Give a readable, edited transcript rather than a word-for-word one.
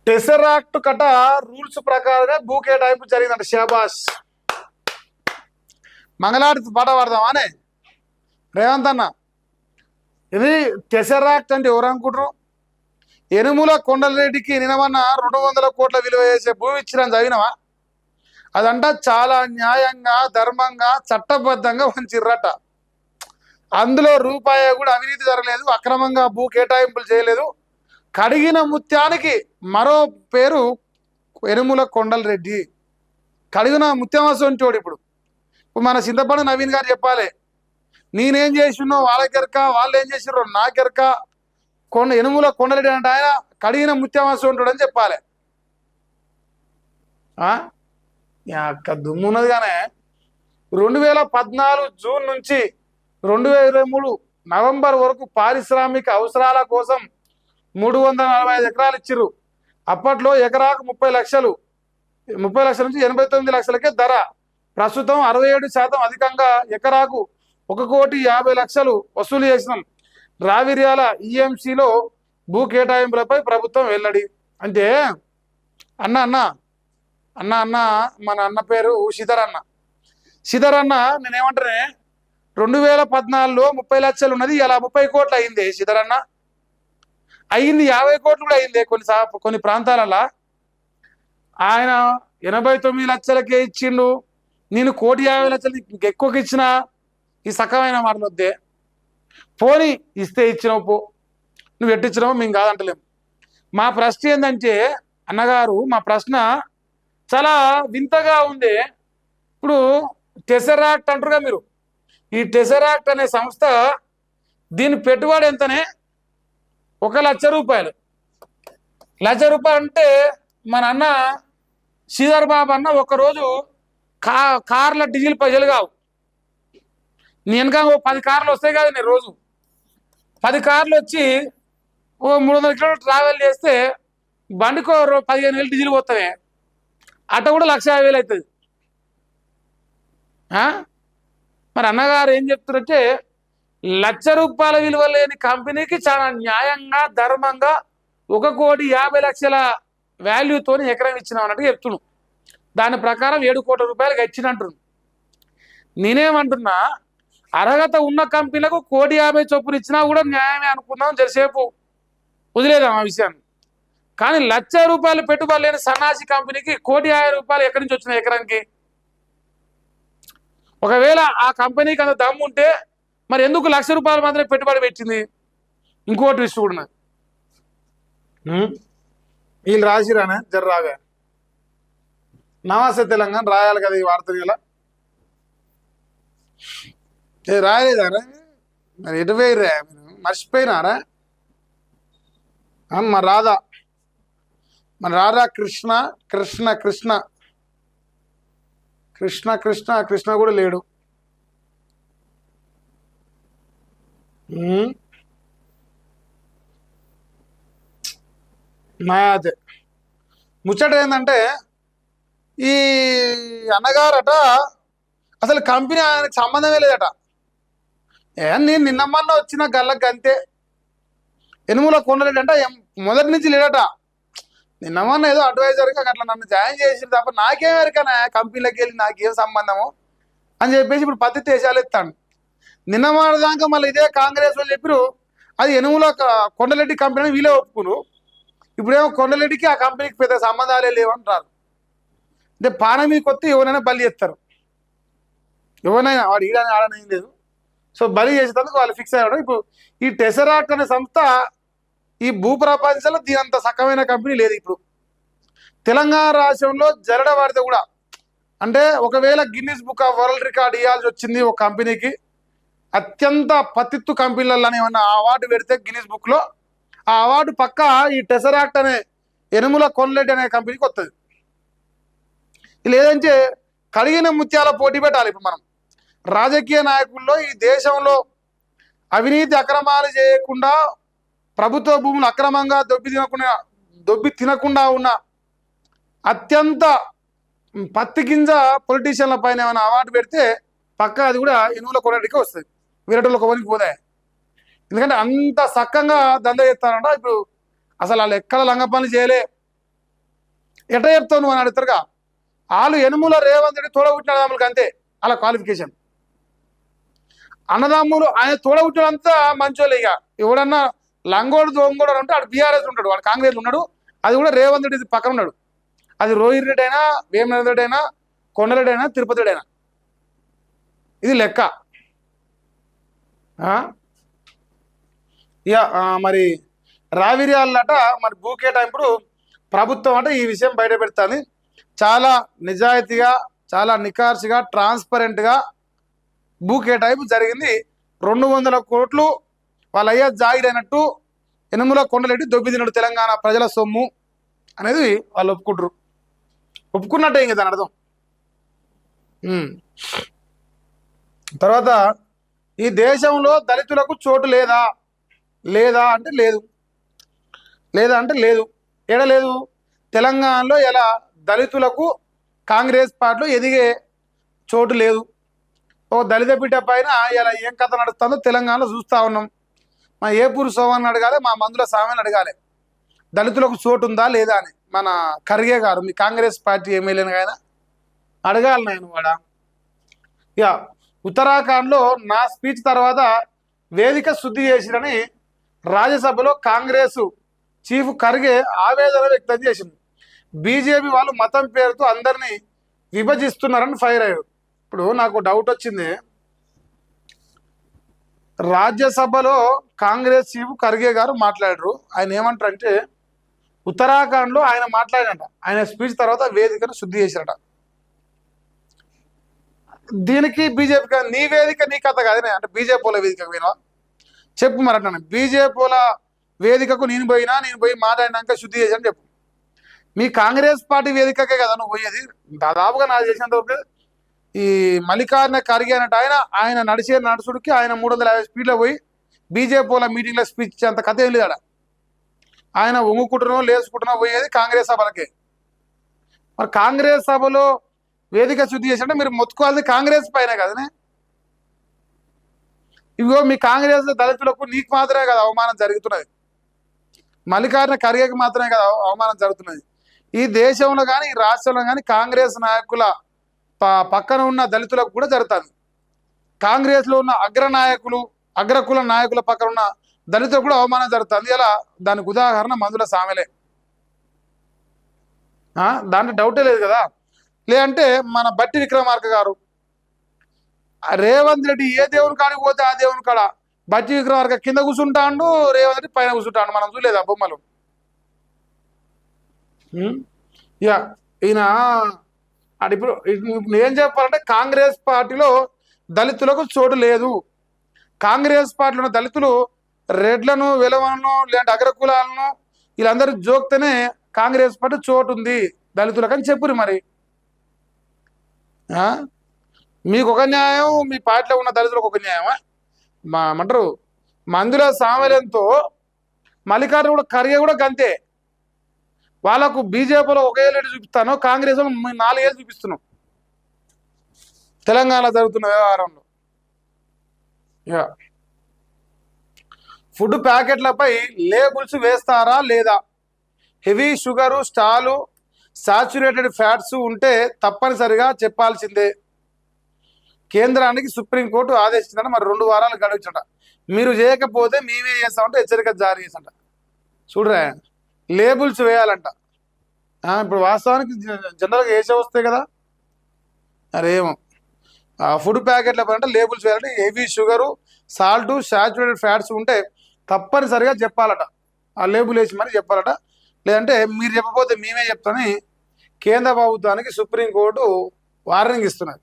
టెసరాక్ట్ కట రూల్స్ ప్రకారంగా భూ కేటాయింపు జరిగిందంట. షాబాష్. మంగళారతి పాట పాడదామానే రేవంత్ అన్న. ఇది టెసరాక్ట్ అంటే ఎవరు అనుకుంటారు? ఎనుముల కొండలరెడ్డికి నినమన్న 200 కోట్ల విలువ చేసే భూమి ఇచ్చిరని చదివినవా? అదంట చాలా న్యాయంగా ధర్మంగా చట్టబద్ధంగా వంచిర్రట. అందులో రూపాయి కూడా అవినీతి జరగలేదు, అక్రమంగా భూ కేటాయింపులు చేయలేదు. కడిగిన ముత్యానికి మరో పేరు ఎనుముల కొండలరెడ్డి. కడిగిన ముత్యమాసంటోడు. ఇప్పుడు మన చింతపండు నవీన్ గారు చెప్పాలి, నేనేం చేసినో వాళ్ళకెరక, వాళ్ళు ఏం చేసిర్రో నాకెరక. ఎనుముల కొండలరెడ్డి అంటే ఆయన కడిగిన ముత్యమాసంటోడు అని చెప్పాలి. అక్క దుమ్మున్నది. కానీ 2014 జూన్ నుంచి 2023 నవంబర్ వరకు పారిశ్రామిక అవసరాల కోసం 345 ఎకరాలు ఇచ్చిర్రు. అప్పట్లో ఎకరాకు 30 లక్షలు, 30 లక్షల నుంచి 89 లక్షలకే ధర. ప్రస్తుతం 67% అధికంగా ఎకరాకు 1,50,00,000 వసూలు చేసినాం. రావిర్యాల ఈఎంసీలో భూ కేటాయింపులపై ప్రభుత్వం వెల్లడి. అంటే అన్న అన్న అన్న అన్న మన అన్న పేరు శ్రీధరన్న. శ్రీధరన్న నేనేమంటానే, 2014లో 30 లక్షలు ఉన్నది, ఇలా 30 కోట్లు అయింది. శ్రీధరన్న అయింది, 50 కోట్లు కూడా అయింది కొన్ని ప్రాంతాలలో. ఆయన 89 లక్షలకే ఇచ్చిండు, నేను 1,50,00,000 ఇంకెక్కువకి ఇచ్చిన. ఈ సకమైన మాటలు వద్దే. పోనీ ఇస్తే ఇచ్చినావు పో, నువ్వు ఎట్టిచ్చినావు మేము కాదంటలేము. మా ప్రశ్న ఏంటంటే అన్నగారు, మా ప్రశ్న చాలా వింతగా ఉంది. ఇప్పుడు టెసరాక్ట్ అంటారుగా మీరు, ఈ టెసరాక్ట్ అనే సంస్థ దీని పెట్టుబడి ఎంతనే? 1,00,000 రూపాయలు. 1,00,000 రూపాయలు అంటే మన అన్న శ్రీధర్ బాబు అన్న ఒకరోజు కార్ల డీజిల్ పైసలు కావు. నేను కానీ 10 కార్లు వస్తాయి కాదు, నేను రోజు 10 కార్లు వచ్చి 300 కిలోమీటర్లు ట్రావెల్ చేస్తే బండికో 15,000 డీజిల్ పోతాయి. అట్ట కూడా 1,50,000 అవుతుంది. మరి అన్నగారు ఏం చెప్తారంటే, 1,00,000 రూపాయల విలువ లేని కంపెనీకి చాలా న్యాయంగా ధర్మంగా 1,50,00,000 వాల్యూతో ఎకరం ఇచ్చినాం అన్నట్టు చెప్తున్నాను. దాని ప్రకారం 7 కోట్ల రూపాయలకి ఇచ్చినట్టు. నేనేమంటున్నా, అర్హత ఉన్న కంపెనీలకు 1,50,00,000 చొప్పున ఇచ్చినా కూడా న్యాయమే అనుకుందాం, జరిసేపు వదిలేదాం ఆ విషయాన్ని. కానీ 1,00,000 రూపాయలు పెట్టుబడి లేని సన్నాసి కంపెనీకి 1,50,00,000 రూపాయలు ఎక్కడి నుంచి వచ్చినాయి ఎకరానికి? ఒకవేళ ఆ కంపెనీకి అంత దమ్ము ఉంటే మరి ఎందుకు 1,00,000 రూపాయలు మాత్రమే పెట్టుబడి పెట్టింది? ఇంకోటి విషయం కూడా వీళ్ళు రాసిరానే జర్రాగా నమస్తే తెలంగాణ రాయాలి కదా ఈ వార్తలు. ఇలా రాయలేదారా? మరి ఎటు పోయిరా? మీరు మర్చిపోయినారా? మన రాధా, మన రాధా కృష్ణ కృష్ణ కృష్ణ కృష్ణ కృష్ణ కృష్ణ కూడా లేడు. అదే ముచ్చట ఏంటంటే, ఈ అన్నగారట అసలు కంపెనీ ఆయనకు సంబంధమే లేదట. నేను నిన్నమ్మన్న వచ్చిన గల్లకి అంతే. ఎనుముల కొండలేడు అంట, మొదటి నుంచి లేడట. నిన్నమన్న ఏదో అడ్వైజర్గా అట్లా నన్ను జాయిన్ చేసి తప్ప నాకేమరికనా కంపెనీలోకి వెళ్ళి నాకేం సంబంధము అని చెప్పేసి ఇప్పుడు పద్ధతి దేశాలు ఎత్తాను. నిన్నమాడదాకా మళ్ళీ ఇదే కాంగ్రెస్ వాళ్ళు చెప్పారు అది ఎనుముల కొండలెడ్డి కంపెనీ వీళ్ళే ఒప్పుకురు. ఇప్పుడేమో కొండలెడ్డికి ఆ కంపెనీకి పెద్ద సంబంధాలే లేవంటారు. అంటే పానమీ కొత్త ఎవరైనా బలి చేస్తారు. ఎవరైనా వాడు ఈడని ఆడనేం లేదు. సో బలి చేసేందుకు వాళ్ళు ఫిక్స్ అయ్యాడు. ఇప్పుడు ఈ టెసరాక్ట్ అనే సంస్థ ఈ భూ ప్రపంచంలో దీనంత సక్కమైన కంపెనీ లేదు. ఇప్పుడు తెలంగాణ రాష్ట్రంలో జరడవాడితే కూడా, అంటే ఒకవేళ Guinness book of world record ఇవ్వాల్సి వచ్చింది ఒక కంపెనీకి, అత్యంత పతిత్తు కంపెనీలలో ఏమన్నా అవార్డు పెడితే గిన్నిస్ బుక్లో, ఆ అవార్డు పక్క ఈ టెసరాక్ట్ అనే ఎనుముల కొండలెడ్డి అనే కంపెనీకి వస్తుంది. లేదంటే కడిగిన ముత్యాల పోటీ పెట్టాలి. ఇప్పుడు మనం రాజకీయ నాయకుల్లో ఈ దేశంలో అవినీతి అక్రమాలు చేయకుండా, ప్రభుత్వ భూములు అక్రమంగా దొబ్బి తినకుండా ఉన్న అత్యంత పత్తి గింజ పొలిటీషియన్ల పైన ఏమైనా అవార్డు పెడితే పక్క అది కూడా ఎనుముల కొండలెడ్డికి వస్తుంది, వీరటోళ్ళ కొనికి పోతాయి. ఎందుకంటే అంత సక్కంగా దంద చేస్తారంట. ఇప్పుడు అసలు వాళ్ళు ఎక్కడ లంగ పనులు చేయలే, ఎట చెప్తావు నువ్వు అని అడుగుతారుగా. వాళ్ళు ఎనుముల రేవంత్ రెడ్డి తోడబుట్టిన అన్నదమ్ములకి అంతే అలా క్వాలిఫికేషన్. అన్నదమ్ములు ఆయన తోడబుట్టినంతా మంచోళ్ళు. ఇక ఎవడన్నా లంగోడు దొంగోడు అంటే వాడు బీఆర్ఎస్ ఉంటాడు, వాడు కాంగ్రెస్ ఉన్నాడు, అది కూడా రేవంత్ రెడ్డి పక్కన ఉన్నాడు. అది రోహిత్ రెడ్డి అయినా, వేమనరెడ్డి రెడ్డి అయినా, కొండరెడ్డి అయినా, తిరుపతి రెడ్డి అయినా, ఇది లెక్క. ఇక మరి రావిర్యాలట మరి భూ కేటాయింపుడు ప్రభుత్వం అంటే ఈ విషయం బయట పెడుతుంది. చాలా నిజాయితీగా, చాలా నికార్సిగా, ట్రాన్స్పరెంట్గా భూ కేటాయింపు జరిగింది. 200 కోట్లు వాళ్ళ అయ్యా జాగిరైనట్టు ఎనుముల కొండలెట్టి దొబ్బి తినడు తెలంగాణ ప్రజల సొమ్ము అనేది వాళ్ళు ఒప్పుకుంటారు. ఒప్పుకున్నట్టే ఇంక దాని అర్థం. తర్వాత ఈ దేశంలో దళితులకు చోటు లేదా లేదా అంటే లేదు, లేదా అంటే లేదు. ఏడ లేదు? తెలంగాణలో ఎలా దళితులకు కాంగ్రెస్ పార్టీలో ఎదిగే చోటు లేదు. ఓ దళిత బిడ్డ పైన ఇలా ఏం కథ నడుస్తుందో తెలంగాణలో చూస్తూ ఉన్నాం. మా ఏపూరు సోమని అడగాలి, మా మందుల సామెని అడగాలి, దళితులకు చోటు ఉందా లేదా అని. మన ఖర్గే గారు, మీ కాంగ్రెస్ పార్టీ ఎమ్మెల్యేని ఆయన అడగాలి నేను వాడా. ఇక ఉత్తరాఖండ్లో నా స్పీచ్ తర్వాత వేదిక శుద్ధి చేసిరని రాజ్యసభలో కాంగ్రెస్ చీఫ్ ఖర్గే ఆవేదన వ్యక్తం చేసింది. బీజేపీ వాళ్ళు మతం పేరుతో అందరినీ విభజిస్తున్నారని ఫైర్ అయ్యారు. ఇప్పుడు నాకు డౌట్ వచ్చింది, రాజ్యసభలో కాంగ్రెస్ చీఫ్ ఖర్గే గారు మాట్లాడారు. ఆయన ఏమంటారంటే ఉత్తరాఖండ్లో ఆయన మాట్లాడారంట, ఆయన స్పీచ్ తర్వాత వేదికను శుద్ధి చేశారట. దీనికి బీజేపీ నీ వేదిక నీ కథ కాదనే అంటే బీజేపీల వేదికకు పోయినా చెప్పు మరి అంటాను. బీజేపీల వేదికకు నేను పోయి మాట్లాడినాక శుద్ధి చేశాను చెప్పు. మీ కాంగ్రెస్ పార్టీ వేదికకే కదా నువ్వు పోయేది. దాదాపుగా నాకు చేసినంతవరకు ఈ మల్లికార్జున ఖర్గే అన్నట్టు ఆయన నడిచే నడుచుడికి ఆయన 350 స్పీడ్లో పోయి బీజేపీల మీటింగ్లో స్పీచ్ ఇచ్చేంత కథ ఏం లేదు. ఆయన ఒంగుకుంటునో లేచుకుంటునో పోయేది కాంగ్రెస్ సభలకే. మరి కాంగ్రెస్ సభలో వేదిక శుద్ధి చేసినట్టే మీరు మొత్తుకోవాల్సింది కాంగ్రెస్ పైన కదనే. ఇగో మీ కాంగ్రెస్ దళితులకు నీకు మాత్రమే కదా అవమానం జరుగుతున్నది, మల్లికార్జున ఖర్గేకి మాత్రమే కదా అవమానం జరుగుతున్నది. ఈ దేశంలో కానీ ఈ రాష్ట్రంలో కానీ కాంగ్రెస్ నాయకుల పక్కన ఉన్న దళితులకు కూడా జరుగుతుంది. కాంగ్రెస్లో ఉన్న అగ్రకుల నాయకుల పక్కన ఉన్న దళితులకు కూడా అవమానం జరుగుతుంది. ఇలా దానికి ఉదాహరణ మందుల సామెలే, దాంట్లో డౌటే లేదు కదా. లేదంటే మన బట్టి విక్రమార్క గారు, రేవంత్ రెడ్డి ఏ దేవుని కాడికి పోతే ఆ దేవుని కాడ బట్టి విక్రమార్క కింద కూర్చుంటాడు, రేవంత్ రెడ్డి పైన కూర్చుంటాడు. మనం చూడలేదు ఆ బొమ్మలు. ఇక ఈయన ఇప్పుడు ఏం చెప్పాలంటే కాంగ్రెస్ పార్టీలో దళితులకు చోటు లేదు. కాంగ్రెస్ పార్టీలో ఉన్న దళితులు రెడ్లను, వెలవలను, లేదంటే అగ్రకులాలను వీళ్ళందరూ జోక్తేనే కాంగ్రెస్ పార్టీ చోటు ఉంది దళితులకు అని చెప్పురు. మరి మీకు ఒక న్యాయం, మీ పార్టీలో ఉన్న దళితులకు ఒక న్యాయమా? ఏమంటారు మందుల సామర్యంతో మల్లికార్జున ఖర్గే కూడా గంతే. వాళ్ళకు బీజేపీలో 1 ఏళ్ళు చూపిస్తాను, కాంగ్రెస్ 4 ఏళ్ళు చూపిస్తున్నాం తెలంగాణ జరుగుతున్న వ్యవహారంలో. ఫుడ్ ప్యాకెట్లపై లేబుల్స్ వేస్తారా లేదా? Heavy sugar, stall, saturated fats ఉంటే తప్పనిసరిగా చెప్పాల్సిందే. కేంద్రానికి సుప్రీంకోర్టు ఆదేశించట. మరి 2 వారాలు గడువుచట. మీరు చేయకపోతే మేమే చేస్తామంటే హెచ్చరిక జారీ చేసంట. చూడరా లేబుల్స్ వేయాలంట. ఇప్పుడు వాస్తవానికి జనరల్గా వేసే వస్తాయి కదా, అరేమో ఫుడ్ ప్యాకెట్ల అంటే లేబుల్స్ వేయాలంటే heavy sugar, salt, saturated fats ఉంటే తప్పనిసరిగా చెప్పాలట. ఆ లేబుల్ వేసి మరి చెప్పాలట. లేదంటే మీరు చెప్పకపోతే మేమే చెప్తామని కేంద్ర ప్రభుత్వానికి సుప్రీంకోర్టు వార్నింగ్ ఇస్తున్నది.